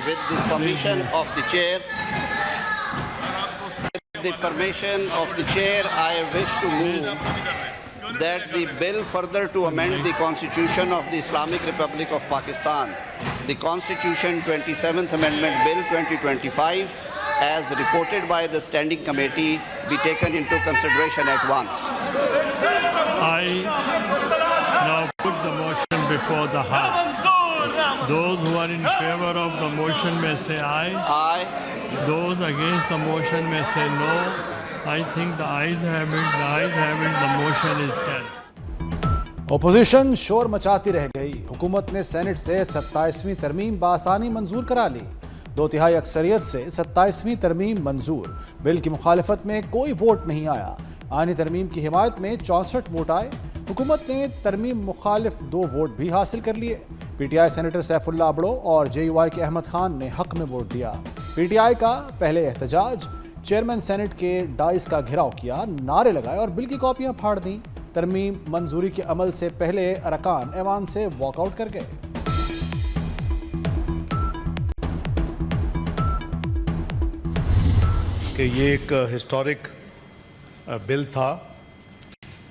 with the permission of the chair, I wish to move that the bill further to amend the Constitution of the Islamic Republic of Pakistan, the Constitution 27th Amendment Bill 2025, as reported by the Standing Committee, be taken into consideration at once. I now put the motion before the House. Those who are in favor of the motion may say aye. Aye. Those against the motion may say no. I think the ayes have it, the motion is carried. Opposition शोर मचाती रह गई। हुकूमत ने senate से 27वीं तरमीम बासानी मंजूर करा ली। 2/3 अक्सरियत से 27वीं तरमीम मंजूर। बिल की मुखालिफत में कोई वोट नहीं आया। आनी तरमीम की हिमायत में 64 वोट आए। हुकूमत ने तरमीम मुखालिफ 2 वोट भी हासिल कर लिए। PTI सेनेटर सैफुल्ला अबड़ो और JUI के अहमद खान ने हक में वोट दिया। PTI का पहले एहतजाज, चेयरमैन सेनेट के डाइस का घेराव किया, नारे लगाए और बिल की कॉपियां फाड़ दी। तरमीम मंजूरी के अमल से पहले अरकान ऐवान से वॉकआउट कर गए। कि ये एक हिस्टोरिक बिल था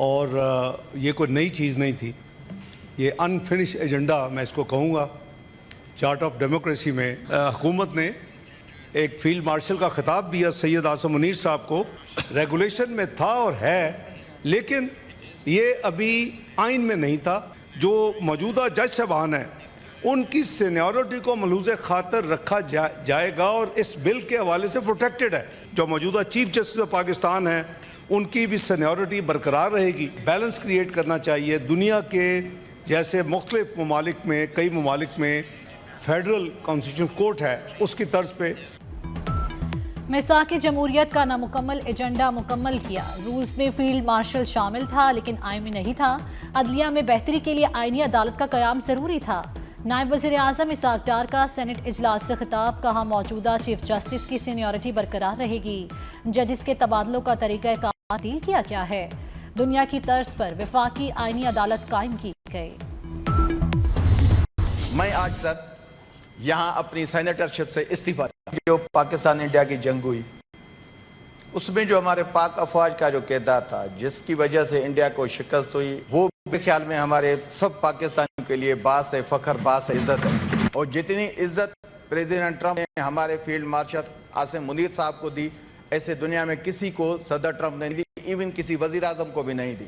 और ये कोई नई चीज़ नहीं थी। ये अनफिनिश एजेंडा मैं इसको कहूँगा। चार्ट ऑफ डेमोक्रेसी में हुकूमत ने एक फील्ड मार्शल का खिताब दिया सैयद आसिम मुनीर साहब को। रेगुलेशन में था और है, लेकिन ये अभी आइन में नहीं था। जो मौजूदा जज साहबान हैं उनकी सीनियरिटी को मलूज़ खातर रखा जाएगा और इस बिल के हवाले से प्रोटेक्टेड है। जो मौजूदा चीफ जस्टिस ऑफ पाकिस्तान हैं उनकी भी सीनियरिटी बरकरार रहेगी। बैलेंस क्रिएट करना चाहिए। दुनिया के जैसे मुख्तलिफ ममालिक में, कई ममालिक में फेडरल कॉन्स्टिट्यूशन कोर्ट है, उसकी तर्ज पे मिसाक जमहूरियत का नामुकम्मल एजेंडा मुकम्मल किया। रूल्स में फील्ड मार्शल शामिल था लेकिन आइन में नहीं था। अदलिया में बेहतरी के लिए आइनी अदालत का क़याम ज़रूरी था। नायब वज़ीर आज़म इसाक डार का सेनेट इजलास से खिताब, कहा मौजूदा चीफ जस्टिस की सीनियरिटी बरकरार रहेगी। जजिस के तबादलों का तरीक़ाकार तब्दील किया गया है। दुनिया की तर्ज पर वफाकी आइनी अदालत कायम की गई। मैं आज सर यहाँ अपनी सेनेटरशिप से इस्तीफा। जो पाकिस्तान इंडिया की जंग हुई उसमें जो हमारे पाक अफवाज का जो किरदार था, जिसकी वजह से इंडिया को शिकस्त हुई, वो मेरे ख्याल में हमारे सब पाकिस्तानियों के लिए बास है, फख्र, बास है, इज्जत है। और जितनी इज्जत प्रेसिडेंट ट्रंप ने हमारे फील्ड मार्शल आसिम मुनीर साहब को दी, ऐसे दुनिया में किसी को सदर ट्रंप ने दी, इवन किसी वजीर आजम को भी नहीं दी।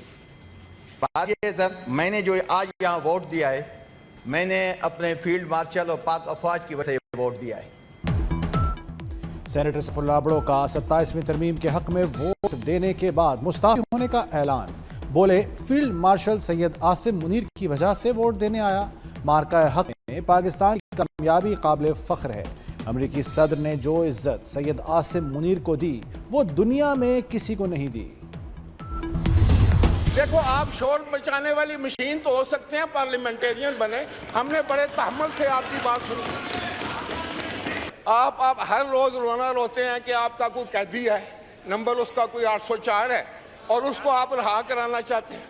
बात यह है सर, मैंने जो आज यहाँ वोट दिया है, मैंने अपने फील्ड मार्शल और पाक अफवाज की वजह से वोट दिया है। सेनेटर सैफुल्ला अबड़ो का 27वीं तरमीम के हक में वोट देने के बाद मुस्ताफ़ी होने का ऐलान। बोले, फील्ड मार्शल सैयद आसिम मुनीर की वजह से वोट देने आया। मार्का हक में पाकिस्तान की कामयाबी काबिल फ़ख्र है। अमरीकी सदर ने जो इज्जत सैयद आसिम मुनीर को दी, वो दुनिया में किसी को नहीं दी। देखो, आप शोर मचाने वाली मशीन तो हो सकते हैं, पार्लियामेंटेरियन बने। हमने बड़े तहम्मुल से आपकी बात सुनी। आप हर रोज रोना रोते हैं कि आपका कोई कैदी है, नंबर उसका कोई 804 है और उसको आप रहा कराना चाहते हैं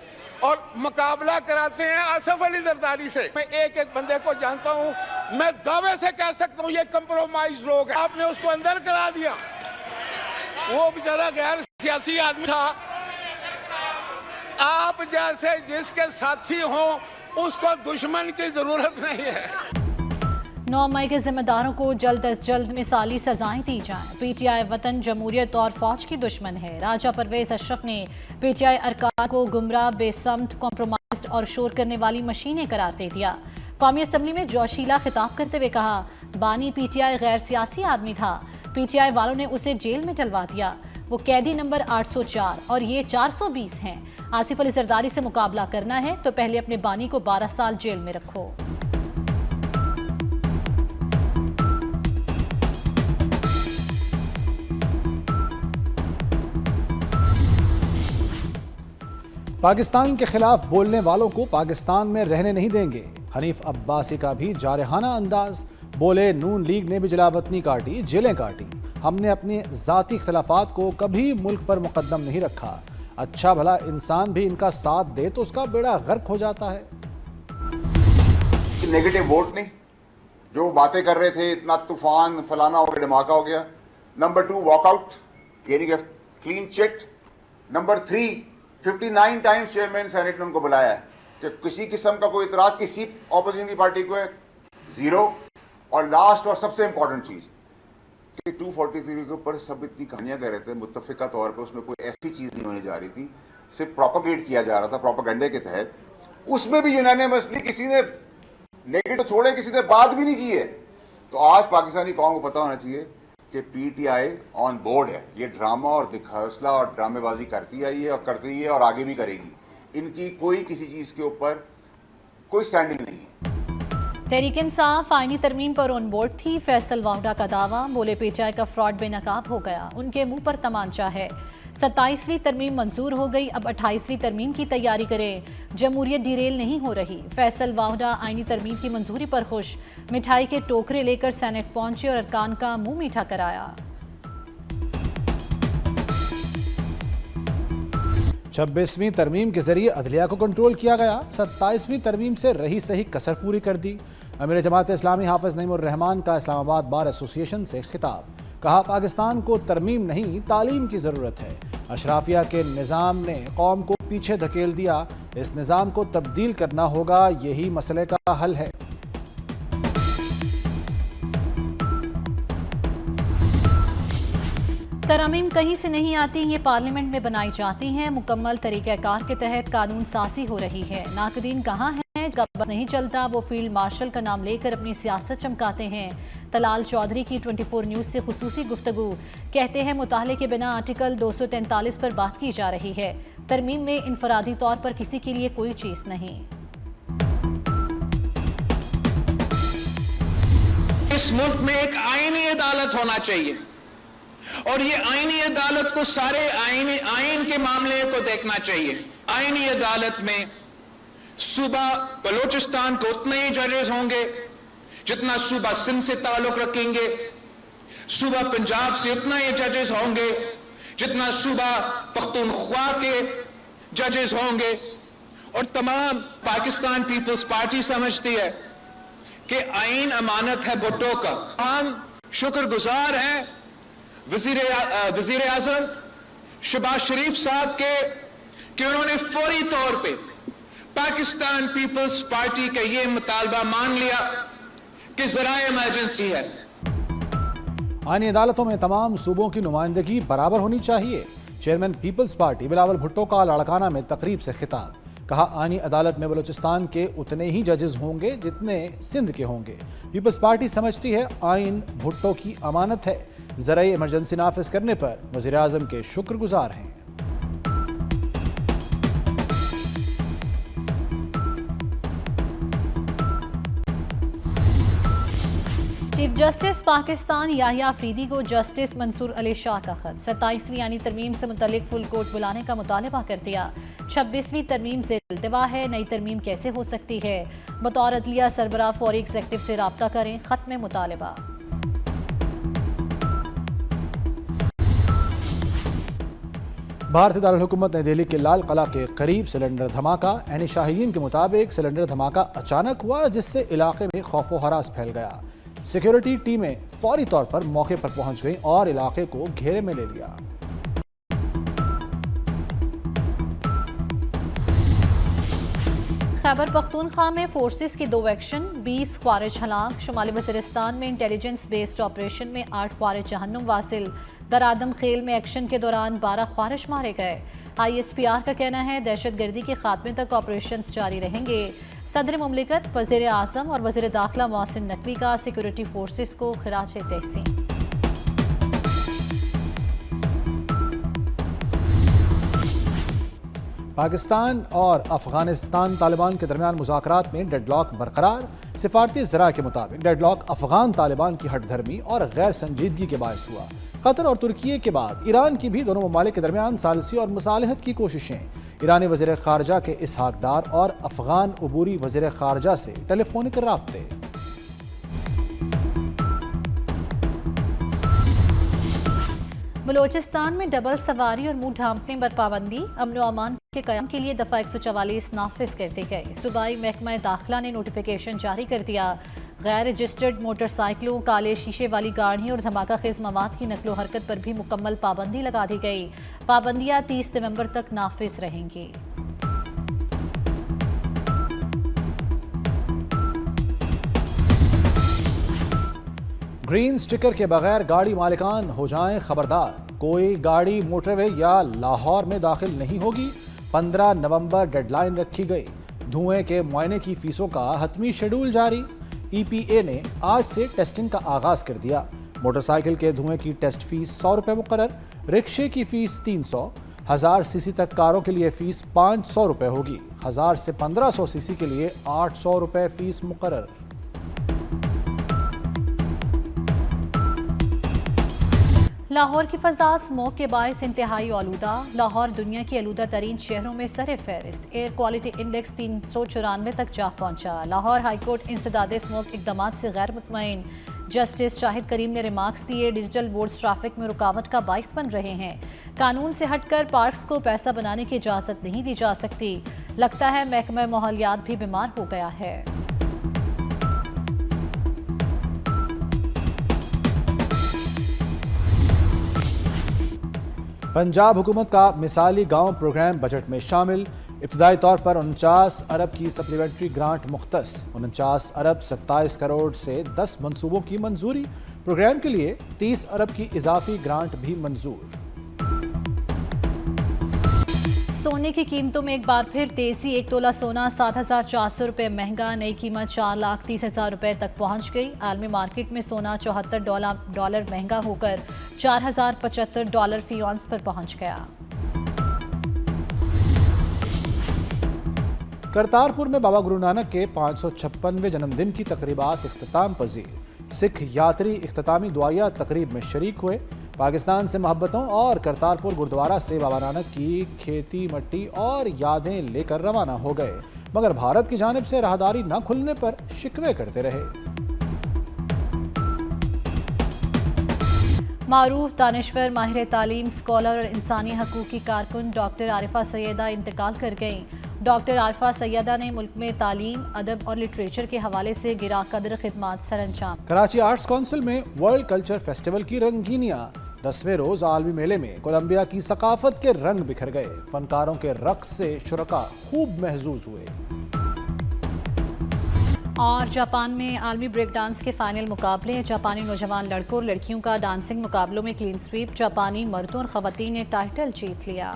और मुकाबला कराते हैं आसिफ अली जरदारी से। मैं एक एक बंदे को जानता हूं, मैं दावे से कह सकता हूं ये कंप्रोमाइज लोग हैं। आपने उसको अंदर करा दिया। वो बेचारा गैर सियासी आदमी था। आप जैसे जिसके साथी हों उसको दुश्मन की जरूरत नहीं है। 9 मई के जिम्मेदारों को जल्द अज जल्द मिसाली सजाएं दी जाएं। PTI वतन, जमहूरियत और फौज की दुश्मन है। राजा परवेज अशरफ ने PTI अरकान को गुमराह, बेसमत, कॉम्प्रोमाइज्ड और शोर करने वाली मशीनें करार दे दिया। कौमी असम्बली में जोशीला खिताब करते हुए कहा, बानी PTI गैर सियासी आदमी था। PTI वालों ने उसे जेल में डलवा दिया। वो कैदी नंबर 804 और ये 420 हैं। आसिफ अली जरदारी से मुकाबला करना है तो पहले अपने बानी को 12 साल जेल में रखो। पाकिस्तान के खिलाफ बोलने वालों को पाकिस्तान में रहने नहीं देंगे। हनीफ अब्बासी का भी जारहाना अंदाज। बोले, नून लीग ने भी जलावतनी काटी, जेलें काटी। हमने अपने ज़ाती इख्तलाफात को कभी मुल्क पर मुकद्दम नहीं रखा। अच्छा भला इंसान भी इनका साथ दे तो उसका बेड़ा गर्क हो जाता है। नेगेटिव वोट नहीं, जो बातें कर रहे थे, इतना तूफान फलाना हो गया, धमाका हो गया। Number 2, walkout, getting a clean chit. Number 3, 59 times chairman senate ने उनको बुलाया है कि किसी किस्म का कोई इतराज किसी ऑपोजिशन की पार्टी को है, 0। और लास्ट और सबसे इंपॉर्टेंट चीज कि 243 के ऊपर सब इतनी कहानियां कह रहे थे, मुत्तफिका तौर पर उसमें कोई ऐसी चीज नहीं होने जा रही थी, सिर्फ प्रोपेगेट किया जा रहा था प्रोपेगेंडे के तहत। उसमें भी यूनानिमसली किसी ने नेगेटिव छोड़े, किसी ने बात भी नहीं की है। तो आज पाकिस्तानी कौम को पता होना चाहिए कि पीटीआई ऑन बोर्ड है। ये ड्रामा और दिखावसला और ड्रामेबाजी करती आई है और करती है और आगे भी करेगी। इनकी कोई किसी चीज के ऊपर कोई स्टैंडिंग नहीं है। तहरीक इंसाफ आईनी तरमीम पर ऑन बोर्ड थी, फैसल वाहुडा का दावा। बोले पीटीआई का फ्रॉड बेनकाब हो गया, उनके मुंह पर तमांचा है। 27वीं तरमीम मंजूर हो गई, अब 28वीं तरमीम की तैयारी करें। जमहूरियत डिरेल नहीं हो रही। फैसल वाहुडा आईनी तरमीम की मंजूरी पर खुश, मिठाई के टोकरे लेकर सेनेट पहुंचे और अरकान का मुंह मीठा कराया। 26वीं तरमीम के जरिए अदलिया को कंट्रोल किया गया। 27वीं तरमीम से रही सही कसर पूरी कर दी। अमीर जमात इस्लामी हाफिज नईमुर रहमान का इस्लामाबाद बार एसोसिएशन से खिताब, कहा पाकिस्तान को तरमीम नहीं तालीम की ज़रूरत है। अशराफिया के निज़ाम ने कौम को पीछे धकेल दिया, इस निज़ाम को तब्दील करना होगा, यही मसले का हल है। तरमीम कहीं से नहीं आती, ये पार्लियामेंट में बनाई जाती हैं। मुकम्मल तरीक़ाकार के तहत कानून साजी हो रही है। नाकदीन कहाँ हैं, जब नहीं चलता वो फील्ड मार्शल का नाम लेकर अपनी सियासत चमकाते हैं। तलाल चौधरी की 24 न्यूज़ से खुसूसी गुफ्तगू, कहते हैं मुताले के बिना आर्टिकल 243 पर बात की जा रही है। तरमीम में इनफरादी तौर पर किसी के लिए कोई चीज़ नहीं। इस मुल्क में एक आईनी अदालत होना चाहिए और ये आईनी अदालत को सारे आईन के मामले को देखना चाहिए। आईनी अदालत में सूबा बलूचिस्तान को उतने ही जजेस होंगे जितना सूबा सिंध से ताल्लुक रखेंगे, सूबा पंजाब से उतना ही जजेस होंगे जितना सूबा पख्तूनख्वा के जजेस होंगे। और तमाम पाकिस्तान पीपल्स पार्टी समझती है कि आईन अमानत है भुट्टो का। हम शुक्रगुजार हैं वजीर आजम शहबाज शरीफ साहब के कि उन्होंने फौरी तौर पे पाकिस्तान पीपल्स पार्टी का ये मुतालबा मान लिया कि ज़राए इमरजेंसी है। आईनी अदालतों में तमाम सूबों की नुमाइंदगी बराबर होनी चाहिए। चेयरमैन पीपल्स पार्टी बिलावल भुट्टो का लाड़काना में तकरीब से खिताब, कहा आईनी अदालत में बलूचिस्तान के उतने ही जजेस होंगे जितने सिंध के होंगे। पीपल्स पार्टी समझती है आईन भुट्टो की अमानत है, ज़राए इमरजेंसी नाफिज करने पर वज़ीर आज़म के शुक्रगुजार हैं। चीफ जस्टिस पाकिस्तान याहिया अफरीदी को जस्टिस मंसूर अली शाह का खत, 27वीं यानी तरमीम से मुतल्लिक फुल कोर्ट बुलाने का मुतालबा कर दिया। 26वीं तरमीम से इल्तिवा है, नई तरमीम कैसे हो सकती है। बतौर अदलिया सरबराह फौरी एग्जेक्टिव से रब्ता करें, खत में मुतालबा। भारतीय दारुल हुकूमत नई दिल्ली के लाल किला के करीब सिलेंडर धमाका। ऐनी शाहीन के मुताबिक सिलेंडर धमाका अचानक हुआ जिससे इलाके में खौफ व हरास फैल गया। सिक्योरिटी टीमें फौरी तौर पर मौके पर पहुंच गईं और इलाके को घेरे में ले लिया। खैबर पख्तूनख्वा में फोर्सेस की 2 एक्शन, 20 ख्वारिज हलाक। शुमाली वज़ीरिस्तान में इंटेलिजेंस बेस्ड ऑपरेशन में 8 ख्वारिज जहन्नुम वासिल। दरादम खेल में एक्शन के दौरान 12 ख्वारिज मारे गए। ISPR का कहना है दहशतगर्दी के खात्मे तक ऑपरेशन जारी रहेंगे। सदर मुमलिकत, वज़ीर आज़म और वज़ीर दाखिला मोहसिन नकवी का सिक्योरिटी फोर्सेस को खिराज तहसीन। पाकिस्तान और अफगानिस्तान तालिबान के दरमियान मुज़ाकरात में डेडलॉक बरकरार। सिफारती ज़रा के मुताबिक डेडलॉक अफगान तालिबान की हठधर्मी और गैर संजीदगी के बायस हुआ। कतर और तुर्की के बाद ईरान की भी दोनों ममालिक के दरमियान सालसी और मुसालहत की कोशिशें। ईरानी वज़ीर ख़ारजा के इसहाक डार और अफगान अबूरी वज़ीर ख़ारजा से टेलीफोनिक राब्ते। बलोचिस्तान में डबल सवारी और मुंह ढांपने पर पाबंदी। अमन व अमान के क़याम के लिए दफ़ा 144 नाफिज कर दी गई। सूबाई महकमा दाखिला ने नोटिफिकेशन जारी कर दिया। गैर रजिस्टर्ड मोटरसाइकिलों, काले शीशे वाली गाड़ियों और धमाका खेज मवाद की नकलो हरकत पर भी मुकम्मल पाबंदी लगा दी गई। पाबंदियां 30 नवंबर तक नाफिज रहेंगी। ग्रीन स्टिकर के बगैर गाड़ी मालिकान हो जाएं खबरदार, कोई गाड़ी मोटरवे या लाहौर में दाखिल नहीं होगी। 15 नवंबर डेडलाइन रखी गई। धुएं के मुआयने की फीसों का हतमी शेड्यूल जारी। EPA ने आज से टेस्टिंग का आगाज कर दिया। मोटरसाइकिल के धुएं की टेस्ट फीस 100 रुपये मुकर्रर, रिक्शे की फीस 300, 1000 सीसी तक कारों के लिए फीस 500 रुपये होगी। 1000 से 1500 सीसी के लिए 800 रुपये फीस मुकर्रर। लाहौर की फजा स्मोक के बायस इंतहाई आलूदा। लाहौर दुनिया के आलूदा तरीन शहरों में सर फहरिस्त। एयर क्वालिटी इंडेक्स 394 तक जा पहुंचा। लाहौर हाईकोर्ट इंसदादे स्मोक इकदाम से गैर मुतमईन। जस्टिस शाहिद करीम ने रिमार्क्स दिए, डिजिटल बोर्ड्स ट्रैफिक में रुकावट का बाइस बन रहे हैं। कानून से हटकर पार्क्स को पैसा बनाने की इजाजत नहीं दी जा सकती। लगता है महकमा माहौलियात भी बीमार हो गया है। पंजाब हुकूमत का मिसाली गांव प्रोग्राम बजट में शामिल। इब्तदाई तौर पर 49 अरब की सप्लीमेंट्री ग्रांट मुख्तस। 49 अरब 27 करोड़ से 10 मंसूबों की मंजूरी। प्रोग्राम के लिए 30 अरब की इजाफी ग्रांट भी मंजूर। सोने की कीमतों में एक बार फिर तेजी। 1 तोला सोना 7,400 रुपये महंगा। नई कीमत 4,30,000 रुपये तक पहुंच गई। आलमी मार्केट में सोना $74 महंगा होकर $4,075 फी औंस पर पहुंच गया। करतारपुर में बाबा गुरु नानक के 556वें जन्मदिन की तकरीबात इख्तिताम पजीर। सिख यात्री इख्तितामी दुआया तकरीब में शरीक हुए। पाकिस्तान से मोहब्बतों और करतारपुर गुरुद्वारा से बाबा नानक की खेती मट्टी और यादें लेकर रवाना हो गए, मगर भारत की जानिब से राहदारी न खुलने पर शिकवे करते रहे। मारूफ दानिश्वर, माहिर तालीम, स्कॉलर और इंसानी हकूक़ की कारकुन डॉक्टर आरिफा सैयदा इंतकाल कर गईं। डॉक्टर आरिफा सैयदा ने मुल्क में तालीम, अदब और लिटरेचर के हवाले से गिरा कदर खिदमात सरअंजाम। कराची आर्ट्स काउंसिल में वर्ल्ड कल्चर फेस्टिवल की रंगीनियां। 10वें रोज आलमी मेले में कोलंबिया की सकाफत के रंग बिखर गए। फनकारों के रक्स से शुरका खूब महजूज हुए। और जापान में आलमी ब्रेक डांस के फाइनल मुकाबले। जापानी नौजवान लड़कों और लड़कियों का डांसिंग मुकाबलों में क्लीन स्वीप। जापानी मर्दों और खवातीन ने टाइटल जीत लिया।